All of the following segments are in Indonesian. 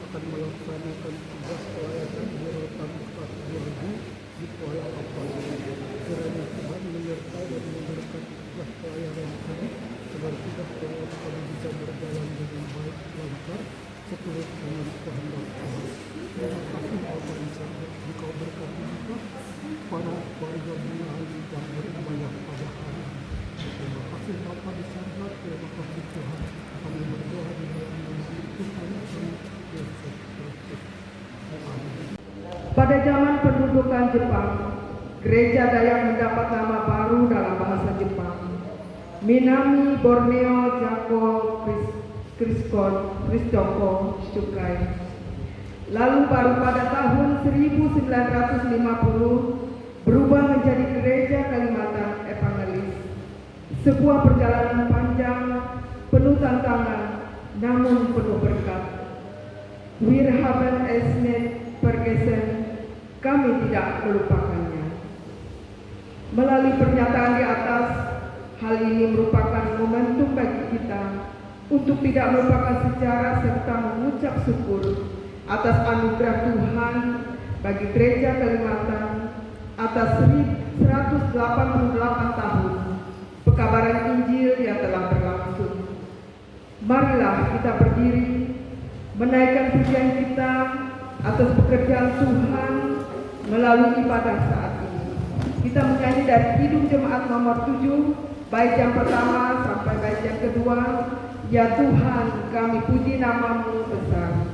akan melaksanakan tugas pelayanan di Rutan 4000 di Kuala Kampar. Kiranya Tuhan menyertai dan memberkati tugas pelayanan kami agar tugas pelayanan kami bisa berjalan dengan baik lancar seturut dengan kehendak Tuhan. Terima kasih Bapak di sana, Engkau berkati juga para warga binaan yang beribadah pada hari ini. Terima kasih Bapak di sana, terima kasih Tuhan. Kami berdoa di dalam nama Tuhan kami Yesus Kristus. Amin. Pada zaman pendudukan Jepang, gereja Dayak mendapat nama baru dalam bahasa Jepang, Minami Borneo Jako Kristoko Shukai. Lalu baru pada tahun 1950 berubah menjadi Gereja Kalimantan Evangelis. Sebuah perjalanan panjang, penuh tantangan, namun penuh berkat. Wir haben es nicht vergessen, kami tidak melupakannya. Melalui pernyataan di atas, hal ini merupakan momentum bagi kita untuk tidak melupakan sejarah serta mengucap syukur atas anugerah Tuhan bagi Gereja Kalimantan atas 188 tahun pekabaran Injil yang telah berlangsung. Marilah kita berdiri, menaikkan pujian kita atas pekerjaan Tuhan melalui ibadah saat ini. Kita menyanyi dari Kidung Jemaat nomor 7, bait yang pertama sampai bait yang kedua. Ya Tuhan, kami puji nama-Mu besar.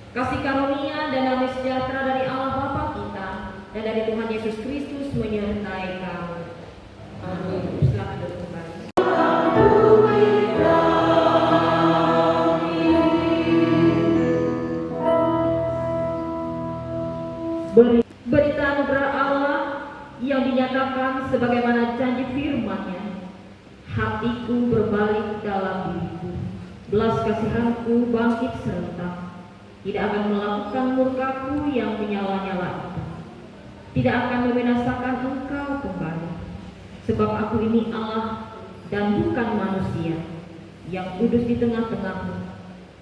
Kasih karunia dan damai sejahtera dari Allah Bapa kita dan dari Tuhan Yesus Kristus menyertai kamu. Amin. Silakan duduk kembali. Berita anugerah Allah yang dinyatakan sebagaimana janji firman-Nya. Hatiku berbalik dalam diriku, belas kasihanku bangkit serentak. Tidak akan melakukan murkaku yang menyala-nyala itu. Tidak akan membinasakan engkau kembali. Sebab aku ini Allah dan bukan manusia, yang kudus di tengah-tengahmu.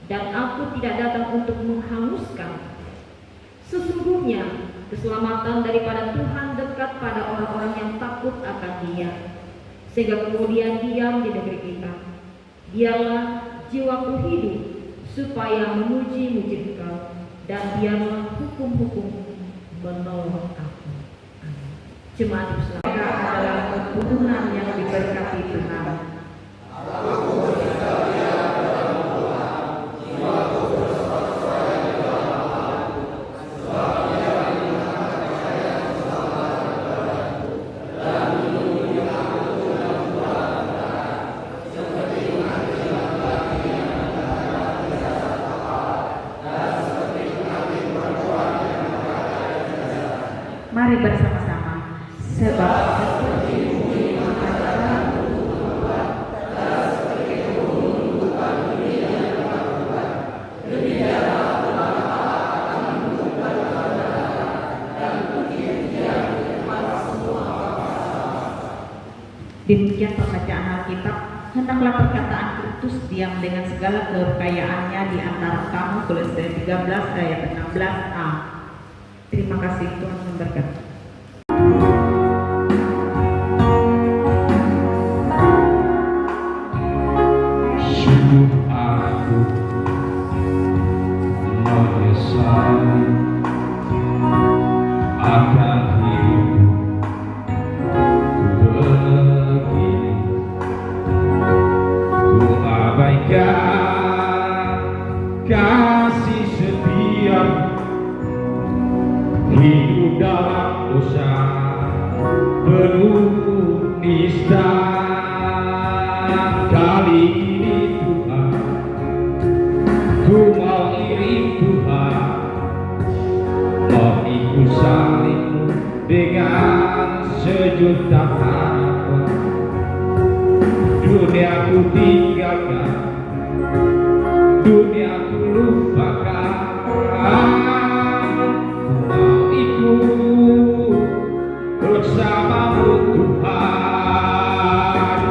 Dan aku tidak datang untuk menghanguskan. Sesungguhnya keselamatan daripada Tuhan dekat pada orang-orang yang takut akan Dia, sehingga kemudian diam di negeri kita. Biarlah jiwaku hidup supaya memuji-muji Engkau, dan biarlah hukum-hukum menolong aku. Amin. Jemaat Islam adalah kebutuhan yang diberkati Tuhan. Mari bersama-sama, sebab seperti bumi mengatakan demikian pembacaan Alkitab. Hendaklah perkataan Pilatus diam dengan segala kekayaannya di antara kamu. Kolose 13 ayat 16a. Terima kasih, Tuhan memberkati. Sungguh aku menyesali akan hidupku begini. Ku abaikan kasih setia, hidup dalam dosa penuh nista. Kali ini Tuhan, ku mau iring Tuhan, mau ikut salibmu dengan sejuta harapan. Dunia ku tinggalkan, dunia ku lupakan. Ku mau ikut bersamamu Tuhan.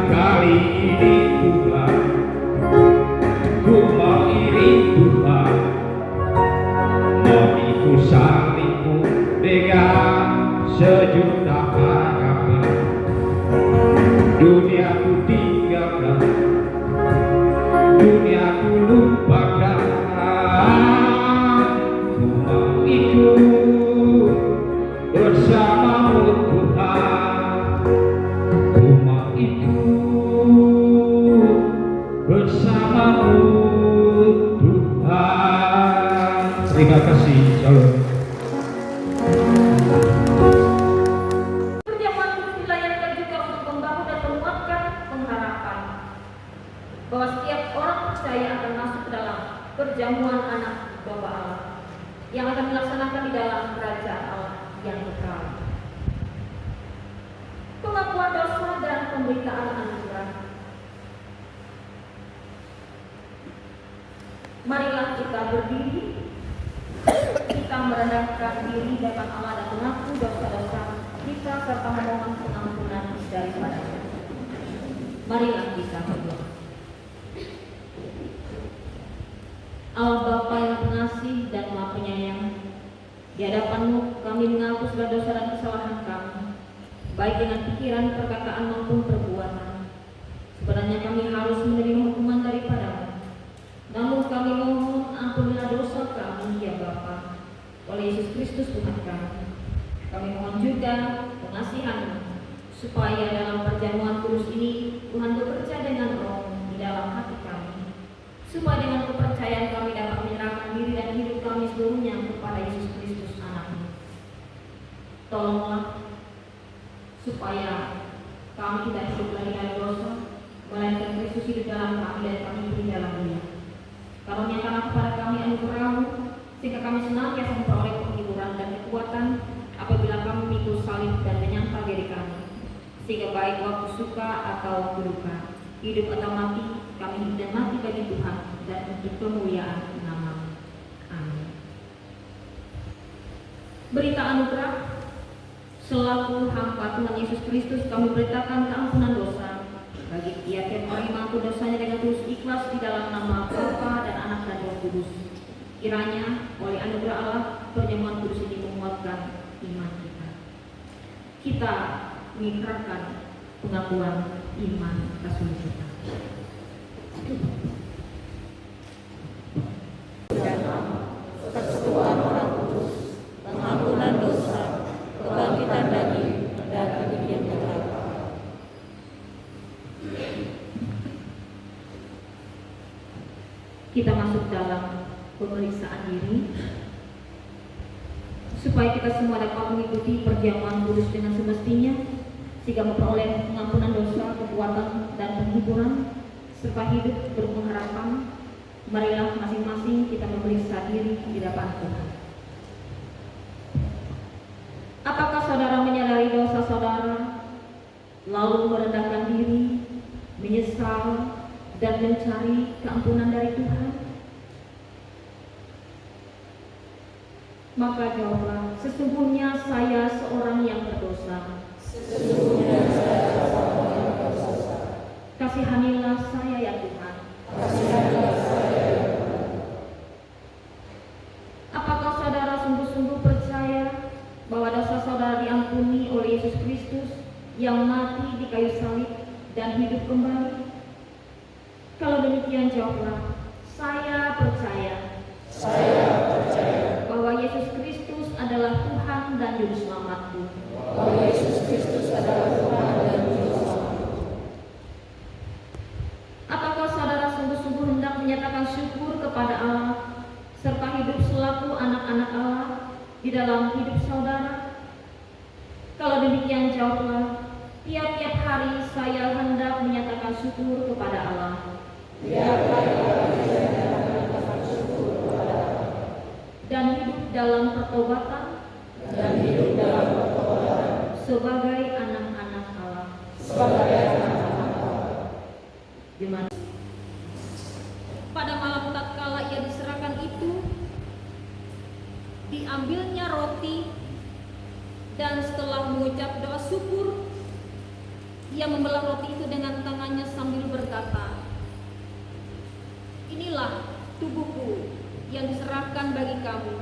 Kali ini Tuhan, ku mau iring Tuhan, mau ikut salibmu dengan sejuta harapan. Dunia ku tinggalkan, dunia ku lupakan. Ku mau ikut bersamamu Tuhan. Ku mau ikut bersamamu Tuhan. Terima kasih. Shalom. Perjamuan kudus dilayangkan juga untuk membangun dan menguatkan pengharapan bahwa setiap orang percaya akan masuk ke dalam perjamuan anak Bapa Allah yang akan dilaksanakan di dalam kerajaan Allah yang kekal. Pengakuan dosa dan pemberitaan anugerah. Marilah kita berdiri, kita merendahkan diri di depan Allah dan mengaku dosa-dosa kita serta memohon pengampunan daripadanya. Marilah kita berdoa. Allah Bapa yang pengasih dan Maha Penyayang, di hadapan-Mu kami mengaku segala dosa dan kesalahan kami, baik dengan pikiran, perkataan maupun perbuatan. Sebenarnya kami harus menerima hukuman daripada-Mu, namun kami mohon ampunilah dosa kami ya Bapa, oleh Yesus Kristus Tuhan kami. Kami mohon juga pengasihan-Mu, supaya dalam perjamuan kudus ini Tuhan bekerja dengan roh di dalam hati kami, supaya dengan kepercayaan kami dapat menyerahkan diri dan hidup kami seluruhnya kepada Yesus Kristus Anak-Mu. Tolonglah supaya kami tidak hidup lagi dalam dosa, melainkan Kristus hidup dalam kami dan kami hidup di dalam Dia. Karuniakanlah kepada kami anugerah-Mu, sehingga kami senantiasa memperoleh penghiburan dan kekuatan apabila kami memikul salib dan menyangkal diri kami, sehingga baik waktu suka atau waktu duka, hidup atau mati, kami hidup dan mati bagi Tuhan dan untuk kemuliaan nama-Mu. Amin. Berita anugerah. Selaku hamba Tuhan Yesus Kristus, kami beritakan keampunan dosa bagi tiap yang mengaku dosanya dengan tulus ikhlas di dalam nama Bapa dan Anak dan Roh Kudus. Kiranya oleh anugerah Allah perjamuan kudus ini menguatkan iman kita. Kita mengikrarkan pengakuan iman Rasul kita. Persekutuan Roh Kudus, pengampunan dosa, kebangkitan daging, dan hidup yang kekal. Kita masuk dalam pemeriksaan diri supaya kita semua dapat mengikuti perjamuan kudus dengan semestinya, sehingga memperoleh pengampunan dosa, kekuatan, dan penghiburan serta hidup berpengharapan. Marilah masing-masing kita memeriksa diri di depan Tuhan. Apakah saudara menyadari dosa saudara, lalu merendahkan diri, menyesal, dan mencari keampunan dari Tuhan? Maka jawablah, sesungguhnya saya seorang yang berdosa. Kasihanilah saya ya Tuhan. Apakah saudara sungguh-sungguh percaya bahwa dosa saudara diampuni oleh Yesus Kristus yang mati di kayu salib dan hidup kembali? Kalau demikian jawablah, saya percaya. Bahwa Yesus Kristus adalah Tuhan dan Juru Selamatku. Apakah saudara sungguh-sungguh hendak menyatakan syukur kepada Allah serta hidup selaku anak-anak Allah di dalam hidup saudara? Kalau demikian jawablah, tiap-tiap hari saya hendak menyatakan syukur kepada Allah. Dan hidup dalam pertobatan sebagai anak-anak Allah. Gimana? Pada malam tatkala ia diserahkan itu, diambilnya roti, dan setelah mengucap doa syukur, ia membelah roti itu dengan tangannya sambil berkata, "Inilah tubuhku yang diserahkan bagi kamu,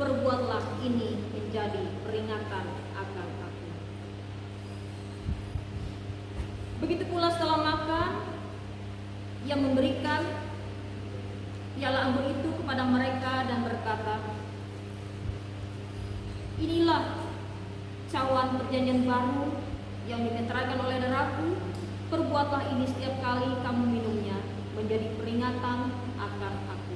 perbuatlah ini menjadi peringatan akan aku." Begitu pula setelah makan, ia memberikan piala anggur itu kepada mereka dan berkata, "Inilah cawan perjanjian baru yang dimeteraikan oleh darahku, perbuatlah ini setiap kali kamu minumnya menjadi peringatan akan aku."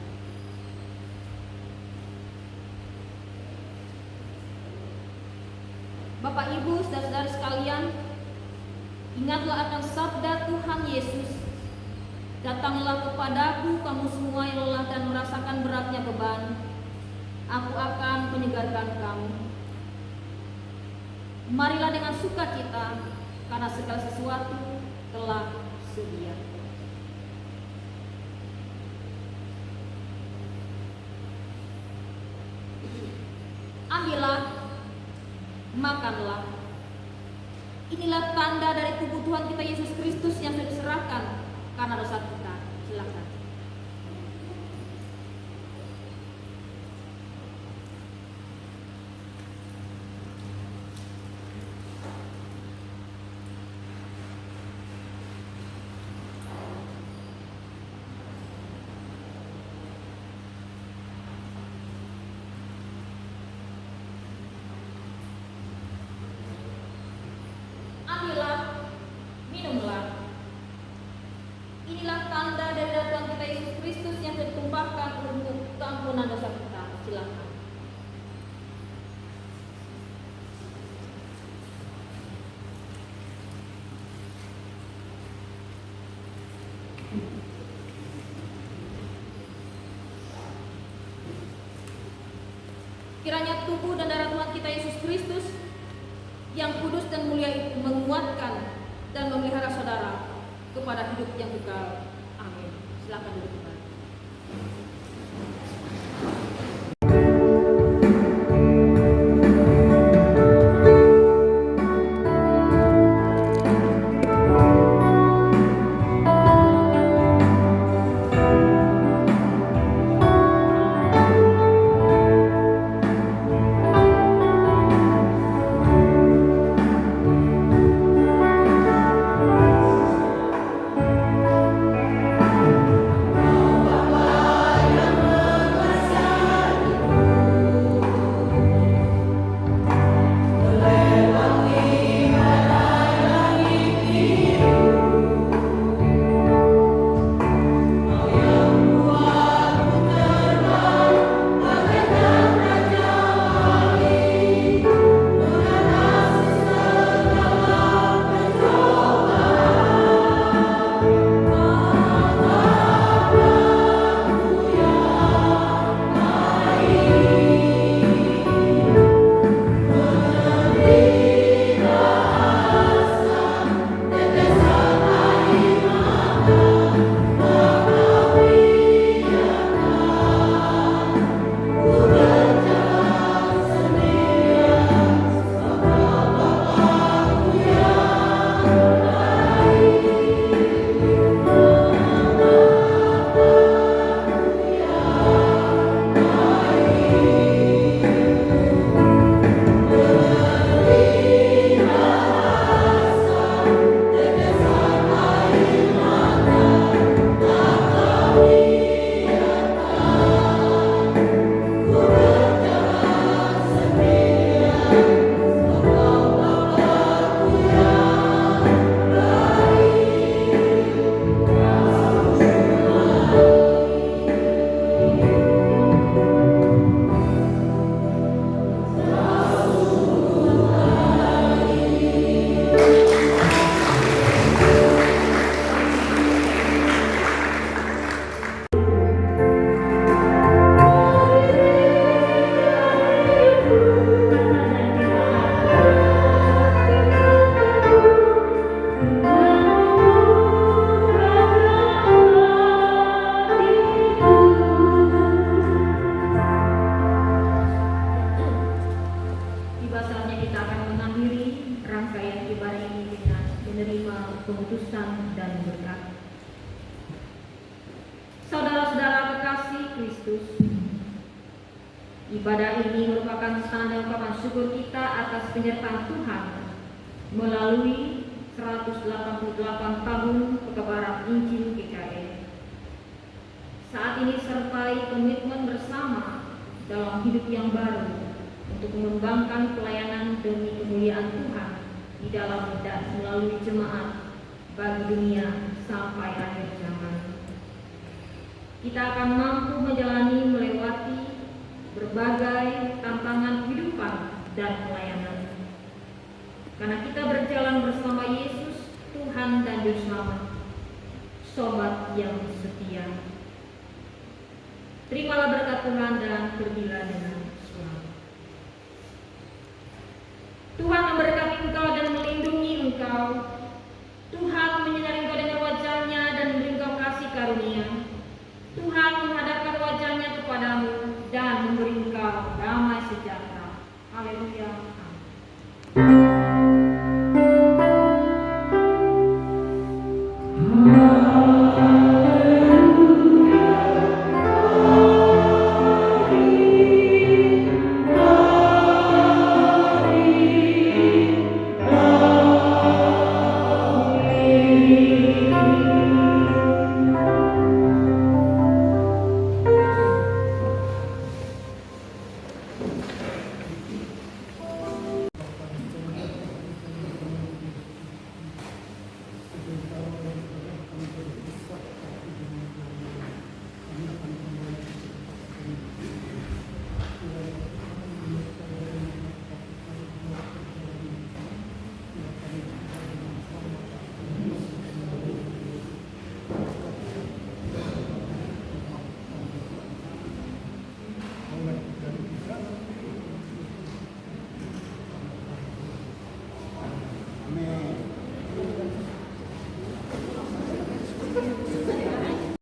Bapak, Ibu, saudara-saudara sekalian, ingatlah akan sabda Tuhan Yesus, "Datanglah kepadaku kamu semua yang lelah dan merasakan beratnya beban, aku akan menyegarkan kamu. Marilah dengan sukacita, karena segala sesuatu telah sedia." Ambillah, makanlah. Inilah tanda dari tubuh Tuhan kita Yesus Kristus yang sudah diserahkan karena dosa kita. Silakan. Ambillah, minumlah. Inilah tanda dari darah Tuhan kita Yesus Kristus yang telah ditumpahkan untuk keampunan dosa kita. Silakan. Kiranya tubuh dan darah Tuhan kita Yesus Kristus yang kudus dan mulia itu menguatkan dan memelihara saudara kepada hidup yang kekal. Amin. Silakan duduk kembali. Ibadah ini merupakan tanda ungkapan syukur kita atas penyertaan Tuhan melalui 188 tahun perkabaran Injil GKI. Saat ini sertai komitmen bersama dalam hidup yang baru untuk mengembangkan pelayanan demi kemuliaan Tuhan di dalam dan melalui jemaat bagi dunia sampai akhir zaman. Kita akan mampu menjalani melewati berbagai tantangan kehidupan dan pelayanan. Karena kita berjalan bersama Yesus, Tuhan dan Juru Selamat, sobat yang setia. Terimalah berkat Tuhan dan pergilah dengan selamat. Tuhan memberkati engkau dan melindungi engkau. Tuhan menyinari engkau dengan wajah-Nya dan memberi engkau kasih karunia. Tuhan menghadapkan wajah-Nya kepadamu dan memberi engkau damai sejahtera. Haleluya.